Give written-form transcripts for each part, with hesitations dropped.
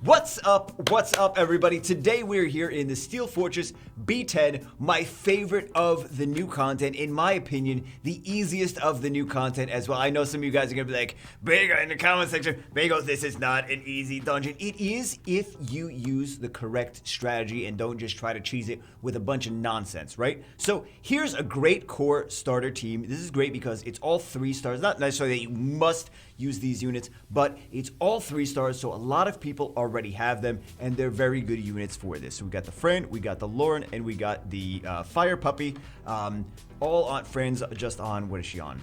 What's up everybody? Today we're here in the Steel Fortress B10, my favorite of the new content, in my opinion, the easiest of the new content as well. I know some of you guys are gonna be like, Bagel in the comment section, Bagel, this is not an easy dungeon. It is if you use the correct strategy and don't just try to cheese it with a bunch of nonsense, right? So here's a great core starter team. This is great because it's all 3 stars, not necessarily that you must use these units, but it's all 3 stars, so a lot of people already have them, and they're very good units for this. So we got the friend, we got the Lauren, and we got the fire puppy, all on friends, just on, what is she on?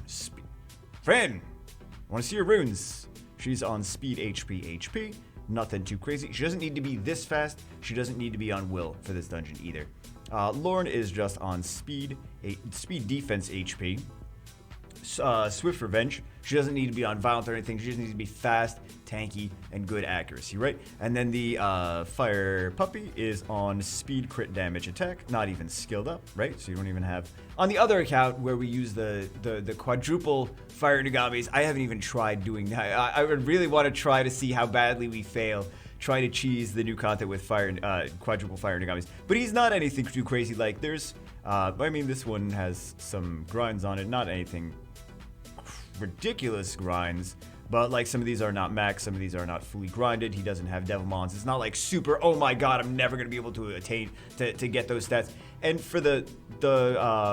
Friend, I want to see your runes. She's on speed HP, nothing too crazy. She doesn't need to be this fast. She doesn't need to be on will for this dungeon either. Lauren is just on speed defense HP. Swift Revenge. She doesn't need to be on violent or anything. She just needs to be fast, tanky, and good accuracy, right? And then the Fire Puppy is on speed crit damage attack, not even skilled up, right? So you don't even have... On the other account where we use the quadruple Fire Nagamis, I haven't even tried doing that. I would really want to try to see how badly we fail. Try to cheese the new content with quadruple Fire Nagamis. But he's not anything too crazy. Like, there's... I mean, this one has some grinds on it, not anything ridiculous grinds, but like some of these are not max, some of these are not fully grinded. He doesn't have Devilmons. It's not like super, oh my god, I'm never gonna be able to attain to get those stats. And for the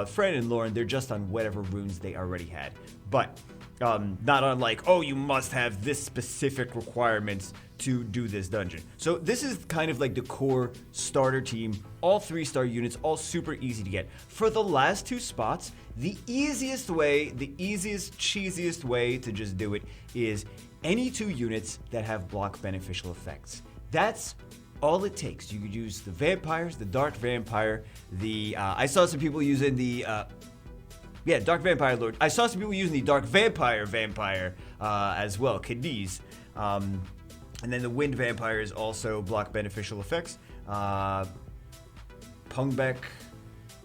Fred and Lauren, they're just on whatever runes they already had, but not on like, oh, you must have this specific requirements to do this dungeon. So this is kind of like the core starter team, all 3-star units, all super easy to get. For the last 2 spots, the easiest way, the easiest, cheesiest way to just do it is any 2 units that have block beneficial effects. That's all it takes. You could use the vampires, the dark vampire, the I saw some people using the Dark Vampire Lord. I saw some people using the Dark Vampire as well, Cadiz. And then the Wind Vampire is also block beneficial effects. Pungbek,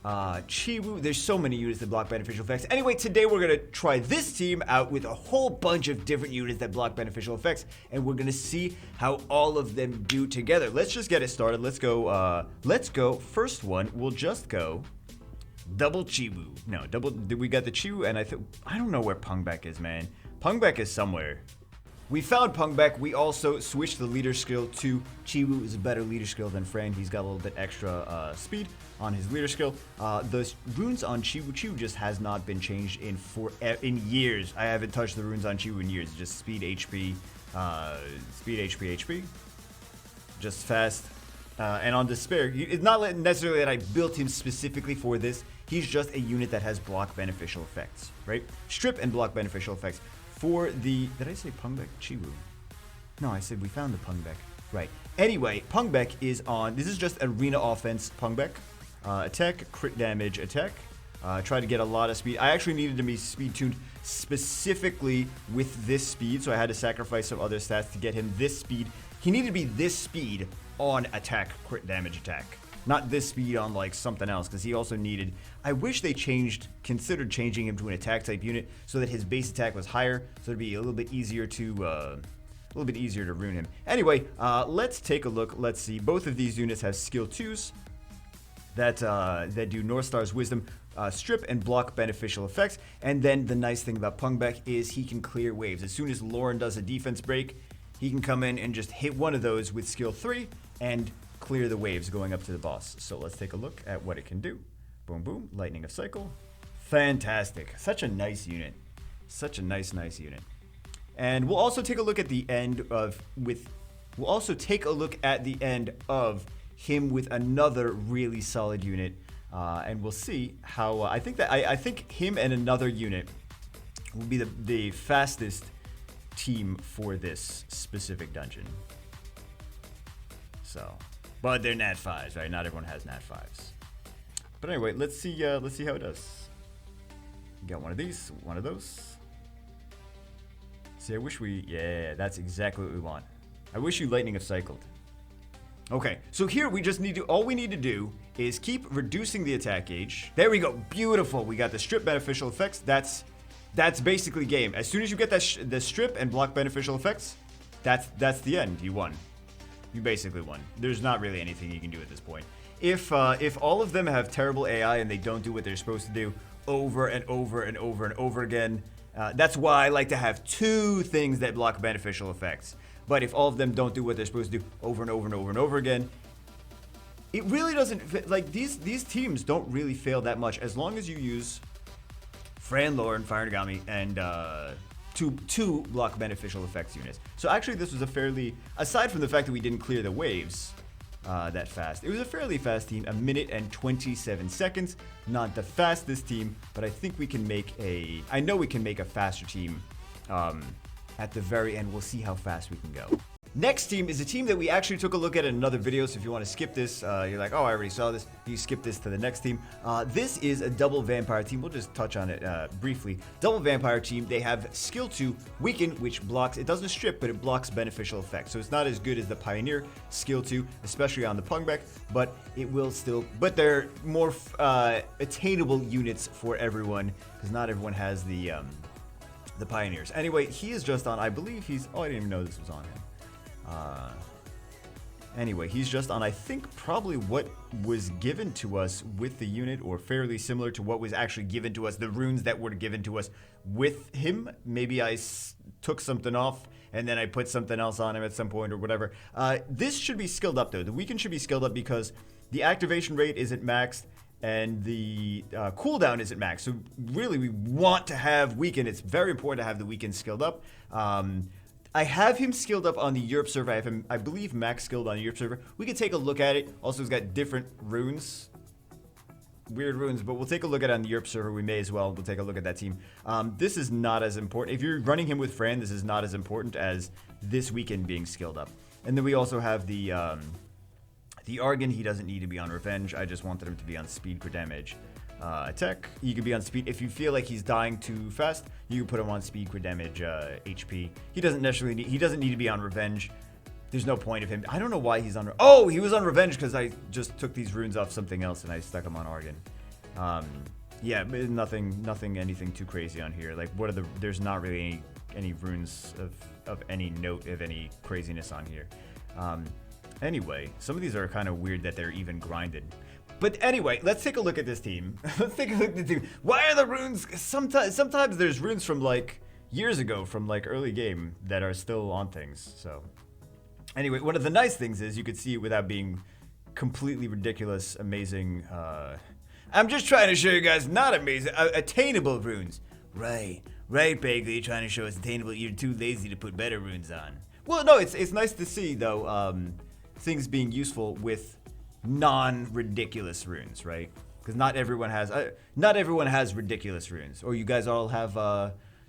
Chiwu. There's so many units that block beneficial effects. Anyway, today we're going to try this team out with a whole bunch of different units that block beneficial effects, and we're going to see how all of them do together. Let's just get it started. Let's go. First one, we'll just go double Chiwu. No, we got the Chiwu, and I don't know where Pungbek is, man. Pungbek is somewhere. We found Pungbek. We also switched the leader skill to Chiwu. Is a better leader skill than Fran. He's got a little bit extra speed on his leader skill. The runes on Chiwu just has not been changed in years. I haven't touched the runes on Chiwu in years. It's just speed HP, HP. Just fast. And on Despair, it's not necessarily that I built him specifically for this. He's just a unit that has block beneficial effects, right? Strip and block beneficial effects. For the... Did I say Pungbek? Chiwu. No, I said we found the Pungbek. Right. Anyway, Pungbek is on... This is just arena offense Pungbek. Attack, crit damage, attack. Try to get a lot of speed. I actually needed to be speed tuned specifically with this speed, so I had to sacrifice some other stats to get him this speed. He needed to be this speed on attack, crit damage, attack. Not this speed on like something else, because he also needed... I wish they considered changing him to an attack type unit so that his base attack was higher, so it'd be a little bit easier to rune him. Anyway, let's take a look. Let's see. Both of these units have skill 2s that do North Star's Wisdom, strip and block beneficial effects. And then the nice thing about Pungbek is he can clear waves. As soon as Lauren does a defense break, he can come in and just hit one of those with skill 3 and clear the waves going up to the boss. So let's take a look at what it can do. Boom, boom. Lightning of Cycle. Fantastic. Such a nice unit. Such a nice unit. And we'll also take a look at the end of him with another really solid unit, and we'll see how. I think him and another unit will be the fastest team for this specific dungeon. So, but they're Nat 5s, right? Not everyone has Nat 5s. But anyway, let's see how it does. Got one of these, one of those. See, I wish yeah, that's exactly what we want. I wish you Lightning of Cycled. Okay, so here all we need to do is keep reducing the attack gauge. There we go, beautiful. We got the strip beneficial effects. That's basically game. As soon as you get the strip and block beneficial effects, that's the end. You won. You basically won. There's not really anything you can do at this point. If all of them have terrible AI and they don't do what they're supposed to do over and over and over and over again, that's why I like to have 2 things that block beneficial effects. But if all of them don't do what they're supposed to do over and over and over and over again, it really doesn't, like, these teams don't really fail that much as long as you use Fran, Lauren, Fire Nagami, and two block beneficial effects units. So actually this was a fairly, aside from the fact that we didn't clear the waves that fast, it was a fairly fast team, 1 minute and 27 seconds. Not the fastest team, but I think we can make I know we can make a faster team at the very end. We'll see how fast we can go. Next team is a team that we actually took a look at in another video, so if you want to skip this, you're like, oh, I already saw this, you skip this to the next team. This is a double vampire team. We'll just touch on it briefly. Double vampire team, they have skill 2, weaken, which blocks, it doesn't strip, but it blocks beneficial effects. So it's not as good as the pioneer skill 2, especially on the Pungback, but it will still, but they're more attainable units for everyone, because not everyone has the pioneers. Anyway, he is just on, I believe he's, oh, I didn't even know this was on him. Anyway, he's just on, I think, probably what was given to us with the unit, or fairly similar to what was actually given to us, the runes that were given to us with him. Maybe I took something off and then I put something else on him at some point or whatever. This should be skilled up though. The weaken should be skilled up because the activation rate isn't maxed and the cooldown isn't maxed. So really we want to have weaken. It's very important to have the weaken skilled up. I have him skilled up on the Europe server. I have him, I believe, max skilled on the Europe server. We can take a look at it. Also, he's got different runes. Weird runes, but we'll take a look at it on the Europe server. We may as well. We'll take a look at that team. This is not as important. If you're running him with Fran, this is not as important as this weekend being skilled up. And then we also have the Argon. He doesn't need to be on Revenge. I just wanted him to be on Speed for damage. Attack, he could be on speed. If you feel like he's dying too fast, you can put him on speed for damage, HP. He doesn't necessarily need, he doesn't need to be on Revenge. There's no point of him. I don't know why he's on, oh, he was on Revenge because I just took these runes off something else and I stuck him on Argon. Yeah, anything too crazy on here. Like, what are the, there's not really any runes of any note, of any craziness on here. Anyway, some of these are kind of weird that they're even grinded. But anyway, let's take a look at this team. Let's take a look at the team. Why are the runes? Sometimes there's runes from like years ago, from like early game, that are still on things. So anyway, one of the nice things is you could see it without being completely ridiculous, amazing. I'm just trying to show you guys not amazing, attainable runes. Right, Bagley, you're trying to show us attainable. You're too lazy to put better runes on. Well, no, it's nice to see though, things being useful with non-ridiculous runes, right? Because not everyone has ridiculous runes. Or you guys all have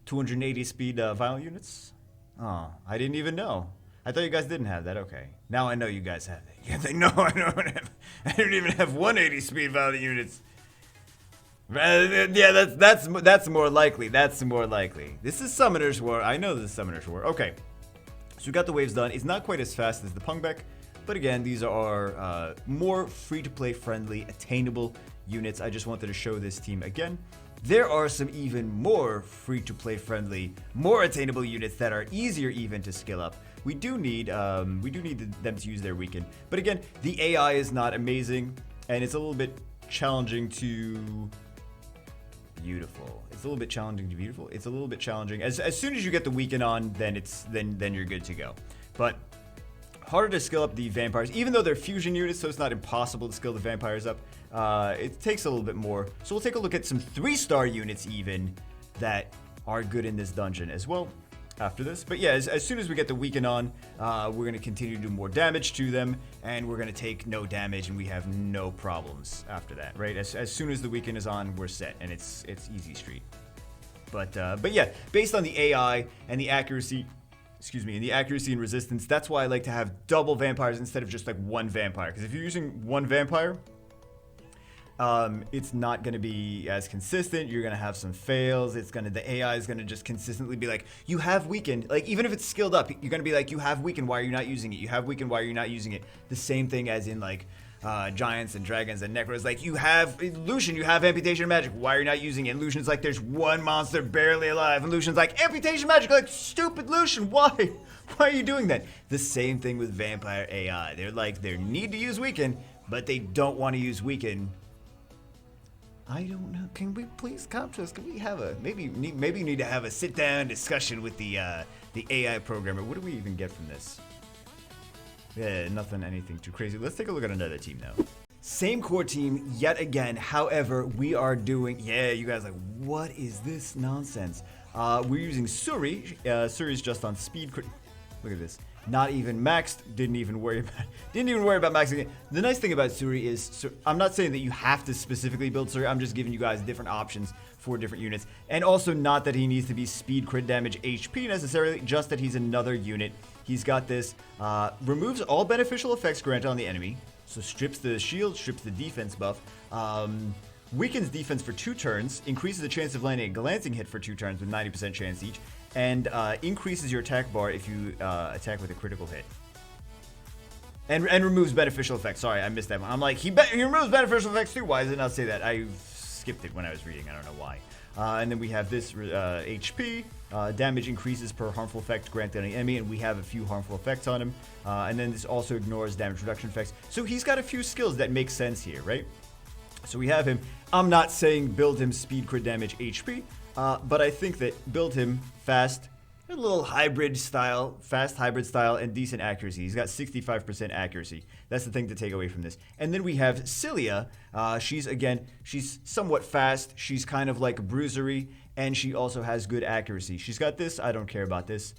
280 speed violent units? Oh, I didn't even know. I thought you guys didn't have that. Okay, now I know you guys have it. Yeah, they know I don't even have 180 speed violent units. Yeah, that's more likely. That's more likely. This is Summoner's War. I know this is Summoner's War. Okay, so we got the waves done. It's not quite as fast as the Pungback. But again, these are more free-to-play friendly, attainable units. I just wanted to show this team again. There are some even more free-to-play friendly, more attainable units that are easier even to skill up. We do need them to use their weaken. But again, the AI is not amazing, and it's a little bit challenging to beautiful. It's a little bit challenging to beautiful. It's a little bit challenging. As soon as you get the weaken on, then you're good to go. But harder to skill up the vampires, even though they're fusion units, so it's not impossible to skill the vampires up. It takes a little bit more. So we'll take a look at some 3-star units even that are good in this dungeon as well after this. But yeah, as soon as we get the weaken on, we're going to continue to do more damage to them, and we're going to take no damage, and we have no problems after that, right? As soon as the weaken is on, we're set, and it's easy street. But yeah, based on the AI and the accuracy, and the accuracy and resistance, that's why I like to have double vampires instead of just like one vampire. Because if you're using one vampire, it's not going to be as consistent. You're going to have some fails. The AI is going to just consistently be like, you have weakened. Like, even if it's skilled up, you're going to be like, you have weakened. Why are you not using it? You have weakened. Why are you not using it? The same thing as in like, giants and dragons and necros. Like, you have Lucian, you have amputation magic. Why are you not using it? And Lucian's like, there's one monster barely alive. And Lucian's like, amputation magic. Like, stupid Lucian, why? Why are you doing that? The same thing with vampire AI. They're like, they need to use weaken, but they don't want to use weaken. I don't know. Can we please come to us? Can we have a maybe you need to have a sit down discussion with the AI programmer? What do we even get from this? Yeah, nothing, anything too crazy. Let's take a look at another team now. Same core team yet again. However, we are doing. Yeah, you guys are like, what is this nonsense? We're using Suri. Suri's just on speed. Look at this. Not even maxed. Didn't even worry about maxing it. The nice thing about Suri is, I'm not saying that you have to specifically build Suri. I'm just giving you guys different options for different units. And also not that he needs to be speed, crit damage, HP necessarily, just that he's another unit. He's got this, removes all beneficial effects granted on the enemy. So strips the shield, strips the defense buff. Weakens defense for 2 turns, increases the chance of landing a glancing hit for 2 turns with 90% chance each, and increases your attack bar if you attack with a critical hit. And removes beneficial effects. Sorry, I missed that one. I'm like, he removes beneficial effects too. Why does it not say that? I skipped it when I was reading. I don't know why. And then we have this HP. Damage increases per harmful effect granted on the enemy, and we have a few harmful effects on him. And then this also ignores damage reduction effects. So he's got a few skills that make sense here, right? So we have him. I'm not saying build him speed, crit damage, HP, but I think that build him fast, a little hybrid style, fast hybrid style, and decent accuracy. He's got 65% accuracy. That's the thing to take away from this. And then we have Cilia. She's somewhat fast. She's kind of like bruisery, and she also has good accuracy. She's got this. I don't care about this.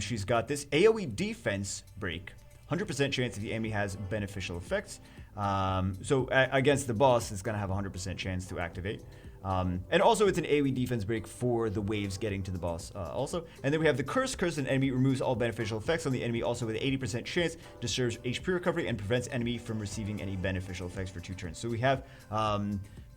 She's got this AoE defense break. 100% chance if the enemy has beneficial effects. Against the boss, it's going to have a 100% chance to activate. And also it's an AoE defense break for the waves getting to the boss also. And then we have the Curse. Curse an enemy removes all beneficial effects on the enemy, also with 80% chance, disturbs HP recovery, and prevents enemy from receiving any beneficial effects for 2 turns. So we have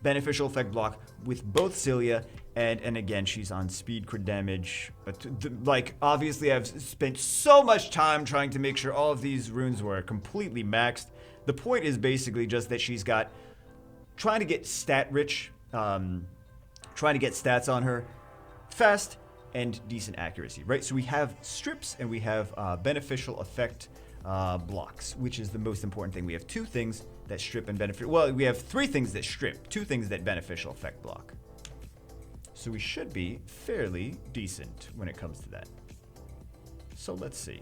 beneficial effect block with both Cilia, and again, she's on speed, crit damage. But like, obviously I've spent so much time trying to make sure all of these runes were completely maxed. The point is basically just that she's got, trying to get stat rich, trying to get stats on her, fast and decent accuracy, right? So we have strips and we have beneficial effect blocks, which is the most important thing. We have 2 things that strip and benefit. Well, we have 3 things that strip, 2 things that beneficial effect block. So we should be fairly decent when it comes to that. So let's see.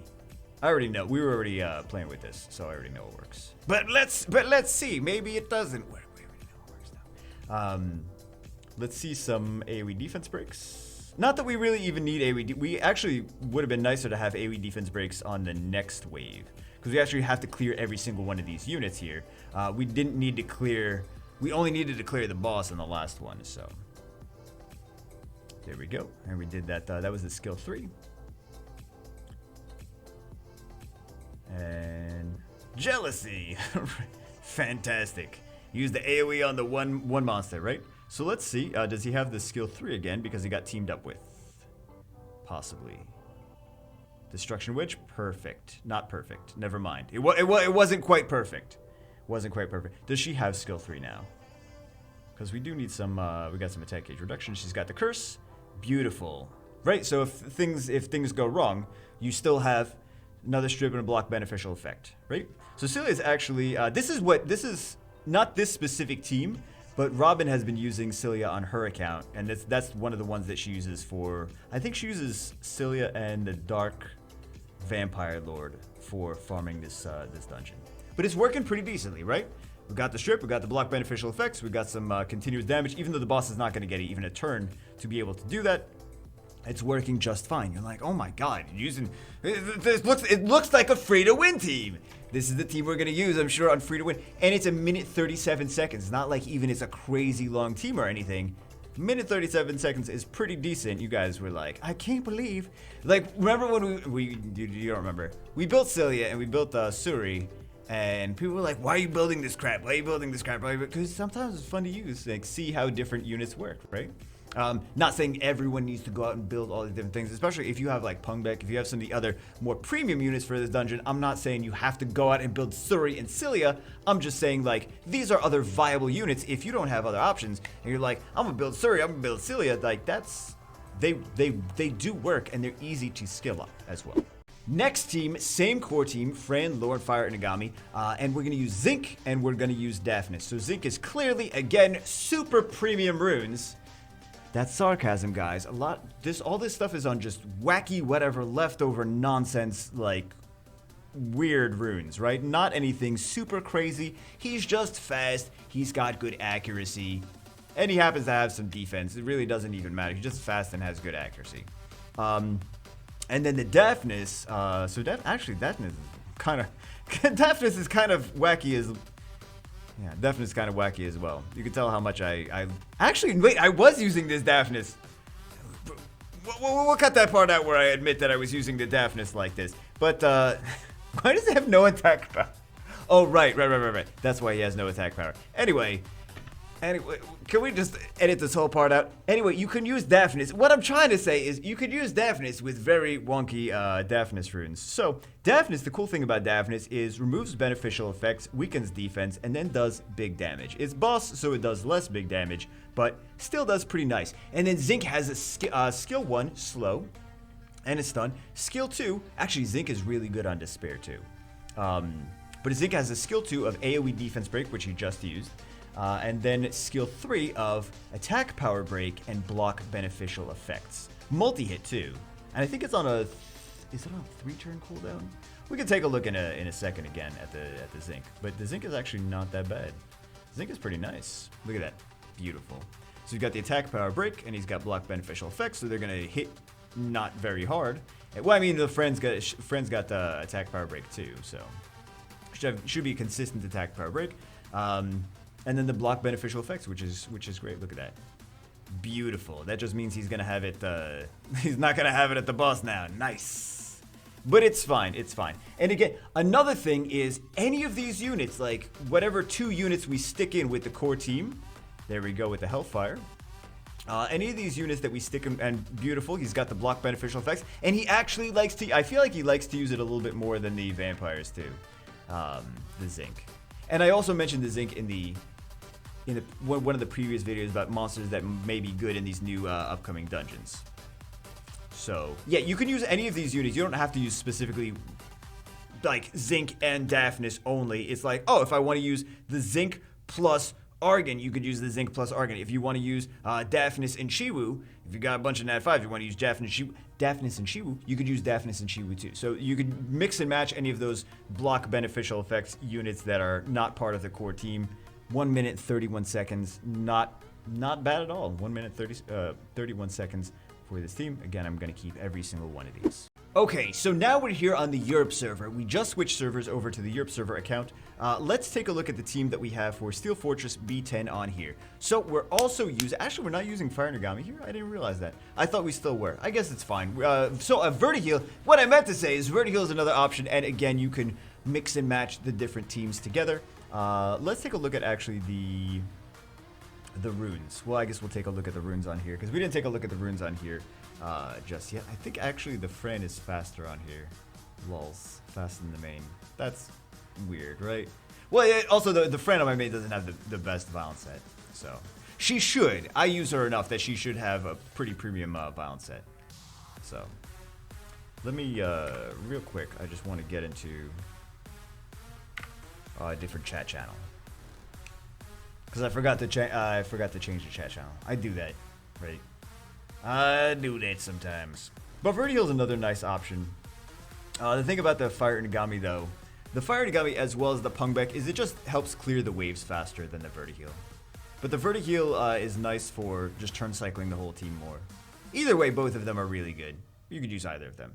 I already know. We were already playing with this, so I already know it works. But let's see. Maybe it doesn't work. We already know it works now. Let's see some AoE defense breaks. Not that we really even need AoE. We actually would have been nicer to have AoE defense breaks on the next wave, because we actually have to clear every single one of these units here. We didn't need to clear. We only needed to clear the boss in the last one. So there we go. And we did that. That was the skill 3. And jealousy. Fantastic. Use the AoE on the one monster, right? So let's see. Does he have the skill 3 again because he got teamed up with? Possibly. Destruction Witch? Perfect. Not perfect. Never mind. It wasn't quite perfect. Wasn't quite perfect. Does she have skill 3 now? Because we do need some, we got some attack gauge reduction. She's got the curse. Beautiful. Right, so if things go wrong, you still have another strip and a block beneficial effect, right? So Cilia is actually, this is not this specific team, but Robin has been using Cilia on her account, and that's one of the ones that she uses for, I think she uses Cilia and the Dark Vampire Lord for farming this dungeon. But it's working pretty decently, right? We got the strip, we got the block beneficial effects, we got some continuous damage, even though the boss is not going to get even a turn to be able to do that. It's working just fine. You're like, oh my god, it looks like a free-to-win team. This is the team we're going to use, I'm sure, on free-to-win. And it's a minute 37 seconds. It's not like even it's a crazy long team or anything. Minute 37 seconds is pretty decent. You guys were like, I can't believe. Like, remember when you don't remember. We built Cilia and we built Suri. And people were like, why are you building this crap? Why are you building this crap? Because sometimes it's fun to use. Like, see how different units work, right? Not saying everyone needs to go out and build all these different things, especially if you have like Pungbek, if you have some of the other more premium units for this dungeon. I'm not saying you have to go out and build Suri and Cilia. I'm just saying like these are other viable units if you don't have other options and you're like, I'm gonna build Suri, I'm gonna build Cilia. Like that's they do work and they're easy to skill up as well. Next team, same core team, Fran, Lord, Fire, and Nagami, and we're going to use Zinc and we're going to use Daphnis. So Zinc is clearly, again, super premium runes. That's sarcasm, guys. All this stuff is on just wacky, whatever, leftover nonsense, like weird runes, right? Not anything super crazy. He's just fast. He's got good accuracy, and he happens to have some defense. It really doesn't even matter. He's just fast and has good accuracy. And then the Daphnis, Daphnis is kind of, Daphnis is kind of wacky as, yeah, Daphnis is kind of wacky as well. You can tell how much actually, wait, I was using this Daphnis. We'll cut that part out where I admit that I was using the Daphnis like this. But, why does it have no attack power? Oh, right. That's why he has no attack power. Anyway, can we just edit this whole part out? Anyway, you can use Daphnis. What I'm trying to say is you could use Daphnis with very wonky Daphnis runes. So, Daphnis, the cool thing about Daphnis is removes beneficial effects, weakens defense, and then does big damage. It's boss, so it does less big damage, but still does pretty nice. And then Zinc has a skill 1, slow, and a stun. Skill 2, actually Zinc is really good on Despair too. But Zinc has a skill 2 of AoE defense break, which he just used. And then skill 3 of attack power break and block beneficial effects. Multi-hit too. And I think it's on is it on a 3-turn cooldown? We can take a look in a second again at the Zinc. But the Zinc is actually not that bad. Zinc is pretty nice. Look at that. Beautiful. So he's got the attack power break and he's got block beneficial effects, so they're gonna hit not very hard. Well, I mean the friend's got the attack power break too, so should be a consistent attack power break. And then the block beneficial effects, which is great. Look at that. Beautiful. That just means he's gonna have it. He's not gonna have it at the boss now. Nice. But it's fine. It's fine. And again, another thing is any of these units, like whatever 2 units we stick in with the core team. There we go with the Hellfire. Any of these units that we stick in, and beautiful. He's got the block beneficial effects, and he actually likes to. I feel like he likes to use it a little bit more than the vampires too. The Zinc. And I also mentioned the Zinc in one of the previous videos about monsters that may be good in these new upcoming dungeons. So, yeah, you can use any of these units. You don't have to use specifically, like, Zinc and Daphnis only. It's like, oh, if I want to use the Zinc plus Argon, you could use the Zinc plus Argon. If you want to use Daphnis and Shiwu, if you got a bunch of Nat 5, you want to use Daphnis and Shiwu, you could use Daphnis and Shiwu too. So you could mix and match any of those block beneficial effects units that are not part of the core team. 1 minute 31 seconds, not bad at all. 1 minute 31 seconds for this team. Again, I'm gonna keep every single one of these. Okay, so now we're here on the Europe server. We just switched servers over to the Europe server account. Let's take a look at the team that we have for Steel Fortress B10 on here. So we're also actually we're not using Fire Nagami here. I didn't realize that. I thought we still were. I guess it's fine. So a Vertiheal, what I meant to say is Vertiheal is another option, and again, you can mix and match the different teams together. Let's take a look at actually the runes. Well, I guess we'll take a look at the runes on here, because we didn't take a look at the runes on here just yet. I think actually the friend is faster on here. Lols. Faster than the main. That's weird, right? Well, also the friend on my main doesn't have the best violence set, so she should. I use her enough that she should have a pretty premium violence set. So let me real quick. I just want to get into a different chat channel because I forgot to change the chat channel. I do that, right? I do that sometimes. But Vertiheal is another nice option. The thing about the Fire Nagami though, the Fire Nagami as well as the Pungbek is it just helps clear the waves faster than the Vertiheal. But the Vertiheal is nice for just turn cycling the whole team more. Either way, both of them are really good. You could use either of them.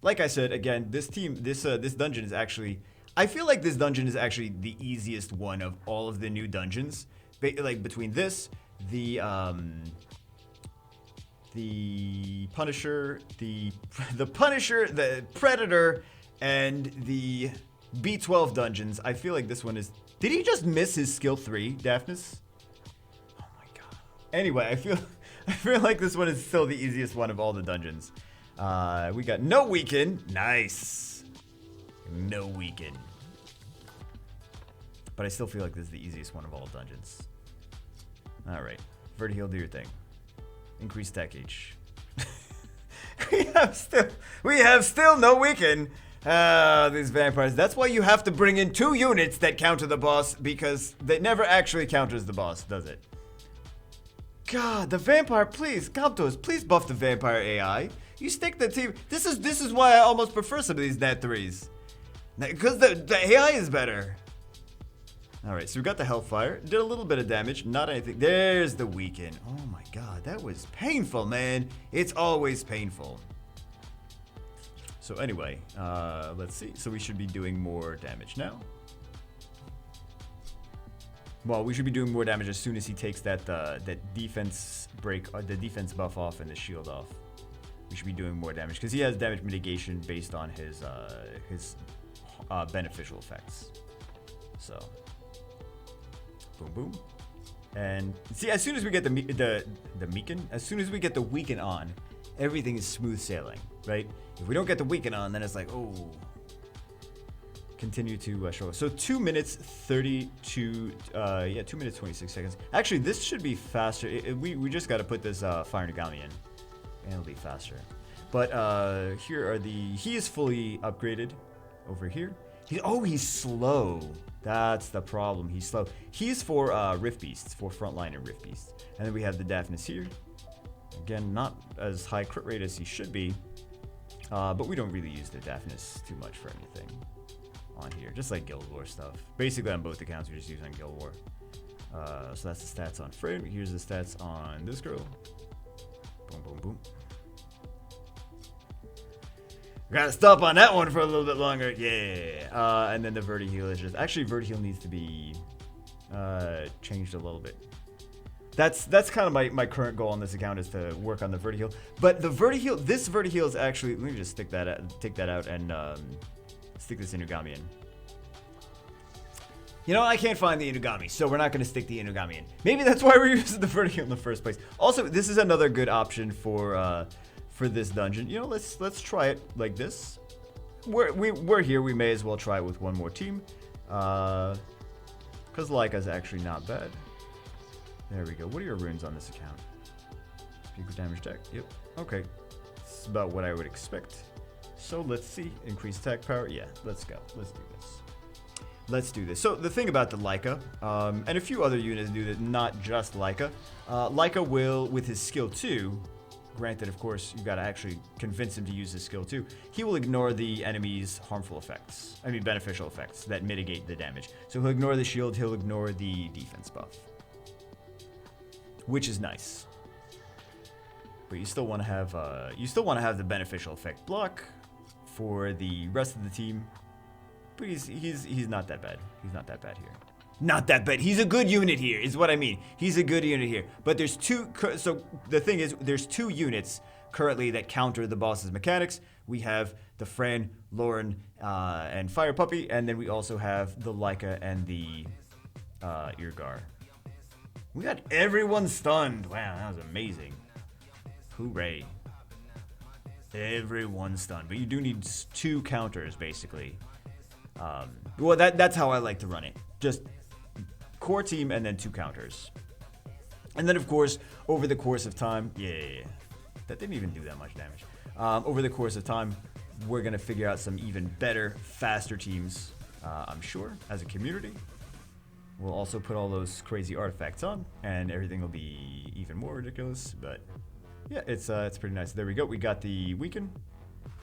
Like I said, again, this dungeon is actually, I feel like this dungeon is actually the easiest one of all of the new dungeons. Like between this, the Punisher, the Punisher, the Predator, and the B12 dungeons, I feel like this one is... Did he just miss his skill 3, Daphnis? Oh my god. Anyway, I feel like this one is still the easiest one of all the dungeons. We got no weaken. Nice. No weaken. But I still feel like this is the easiest one of all dungeons. Alright. Vertiheal, do your thing. Increase attack H. we have still no weaken. These vampires. That's why you have to bring in 2 units that counter the boss, because that never actually counters the boss, does it? God, the vampire, please, Comptos, please buff the vampire AI. You stick the team. This is why I almost prefer some of these Nat 3s. Because the AI is better. Alright, so we got the Hellfire. Did a little bit of damage, not anything. There's the weaken. Oh my god, that was painful, man. It's always painful. So anyway, let's see. So we should be doing more damage now. Well, we should be doing more damage as soon as he takes that defense break, the defense buff off and the shield off. We should be doing more damage because he has damage mitigation based on his beneficial effects. So, boom, boom, and see, as soon as we get the weaken, as soon as we get the weaken on, everything is smooth sailing, right? If we don't get the weaken on, then it's like, oh. Continue to show us. So 2 minutes 32, yeah, 2 minutes 26 seconds. Actually, this should be faster. We just got to put this Fire Nagami in, and it'll be faster. But here are he is fully upgraded over here. He's slow. That's the problem. He's slow. He's for Rift Beasts, for Frontliner Rift Beasts. And then we have the Daphnis here. Again, not as high crit rate as he should be, but we don't really use the Daphnis too much for anything on here, just like Guild War stuff. Basically on both accounts we just use on Guild War. So that's the stats on Frame. Here's the stats on this girl. Boom, boom, boom. Gotta stop on that one for a little bit longer. Yeah. And then the Vertiheal is just, actually Vertiheal needs to be changed a little bit. That's kind of my current goal on this account, is to work on the Vertiheal. But the Vertiheal, this Vertiheal is actually, let me just take that out and stick this Inugami in. You know, I can't find the Inugami, so we're not going to stick the Inugami in. Maybe that's why we're using the Vertiheal in the first place. Also, this is another good option for this dungeon. You know, let's try it like this. We're here. We may as well try it with one more team, because Leica's actually not bad. There we go. What are your runes on this account? Equal damage deck. Yep. Okay. It's about what I would expect. So let's see. Increase attack power. Yeah, let's go. Let's do this. Let's do this. So the thing about the Leica, and a few other units do that, not just Leica. Leica will, with his skill 2, granted, of course, you gotta actually convince him to use his skill 2, he will ignore the enemy's harmful effects. I mean, beneficial effects that mitigate the damage. So he'll ignore the shield, he'll ignore the defense buff, which is nice. But you still want to have the beneficial effect block for the rest of the team. But he's not that bad. He's not that bad here. Not that bad. He's a good unit here, is what I mean. He's a good unit here. But there's two. So the thing is, there's 2 units currently that counter the boss's mechanics. We have the Fran, Lauren, and Fire Puppy, and then we also have the Leica and the Irgar. We got everyone stunned. Wow, that was amazing. Hooray. Everyone stunned. But you do need 2 counters, basically. Well, that's how I like to run it. Just core team and then 2 counters. And then, of course, over the course of time... Yeah. That didn't even do that much damage. Over the course of time, we're going to figure out some even better, faster teams, I'm sure, as a community. We'll also put all those crazy artifacts on, and everything will be even more ridiculous. But yeah, it's pretty nice. There we go. We got the weaken,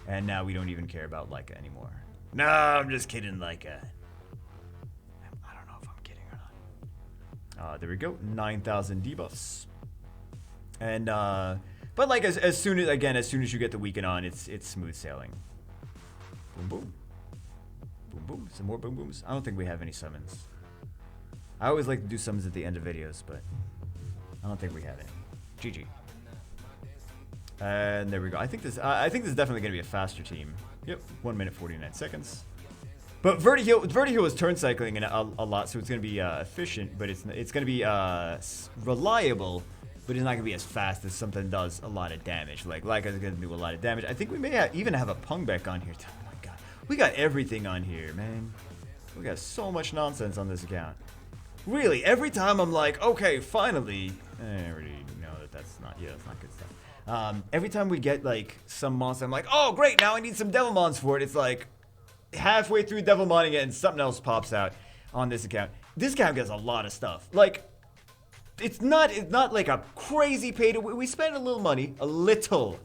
and now we don't even care about Leica anymore. No, I'm just kidding, Leica. I don't know if I'm kidding or not. There we go. 9,000 debuffs, and but like as soon as you get the weaken on, it's smooth sailing. Boom boom, boom boom. Some more boom booms. I don't think we have any summons. I always like to do summons at the end of videos, but I don't think we have any. GG. And there we go. I think this is definitely going to be a faster team. Yep, 1 minute 49 seconds. But Vertiheal is turn cycling a lot, so it's going to be efficient, but it's going to be reliable, but he's not gonna be as fast as something does a lot of damage. Like Leica's gonna do a lot of damage. I think we may even have a Pungbeck on here. Oh my god, we got everything on here, man. We got so much nonsense on this account. Really, every time I'm like, okay, finally. I already know that's not good stuff. Every time we get like some monster, I'm like, oh great, now I need some Devilmons for it. It's like halfway through Devilmoning it and something else pops out on this account. This account gets a lot of stuff. Like, it's not like a crazy pay to win. We spent a little money, little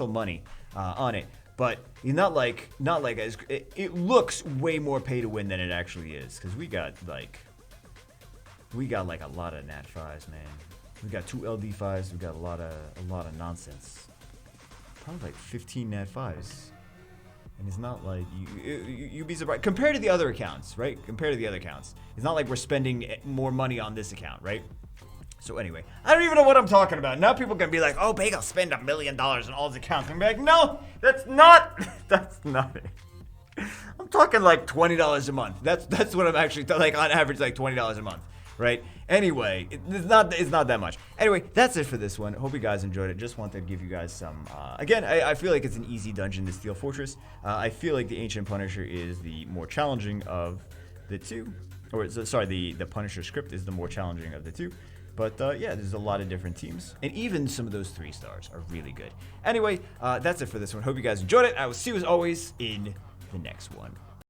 money on it, but not like as it looks way more pay to win than it actually is, because we got like a lot of Nat 5s, man. We got 2 LD 5s. We got a lot of nonsense. Probably like 15 Nat 5s. And it's not like you'd be surprised compared to the other accounts, right? Compared to the other accounts, it's not like we're spending more money on this account, right? So anyway, I don't even know what I'm talking about. Now people can be like, "Oh, Bagel's spend $1 million on all his accounts." I'm like, "No, that's not it." I'm talking like $20 a month. That's what I'm actually like on average, like $20 a month, right? Anyway, it's not that much. Anyway, that's it for this one. Hope you guys enjoyed it. Just wanted to give you guys some. Again, I feel like it's an easy dungeon, the Steel Fortress. I feel like the Ancient Punisher is the more challenging of the two. Or sorry, the Punisher script is the more challenging of the two. But yeah, there's a lot of different teams. And even some of those 3 stars are really good. Anyway, that's it for this one. Hope you guys enjoyed it. I will see you as always in the next one.